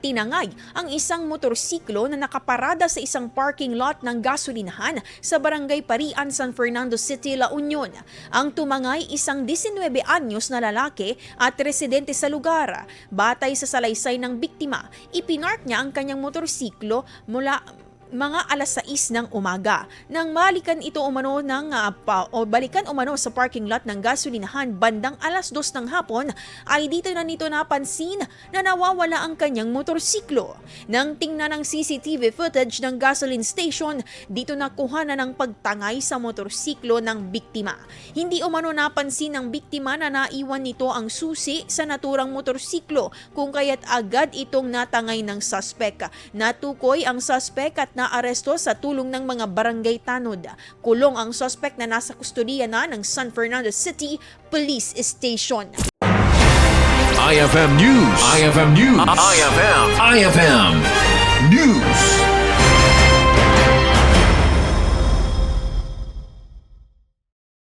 Tinangay ang isang motorsiklo na nakaparada sa isang parking lot ng gasolinahan sa Barangay Parian, San Fernando City, La Union. Ang tumangay, isang 19 anyos na lalaki at residente sa lugar. Batay sa salaysay ng biktima, ipinark niya ang kanyang motorsiklo mula mga alas 6 ng umaga. Nang balikan ito umano balikan umano sa parking lot ng gasolinahan bandang alas 2 ng hapon, ay dito na nito napansin na nawawala ang kanyang motorsiklo. Nang tingnan ng CCTV footage ng gasoline station, dito nakuhanan ng pagtangay sa motorsiklo ng biktima. Hindi umano napansin ng biktima na naiwan nito ang susi sa naturang motorsiklo, kung kaya't agad itong natangay ng suspect. Natukoy ang suspect at naaresto sa tulong ng mga barangay tanod. Kulong ang suspect na nasa kustodiya na ng San Fernando City Police Station. IFM News. IFM News. IFM News.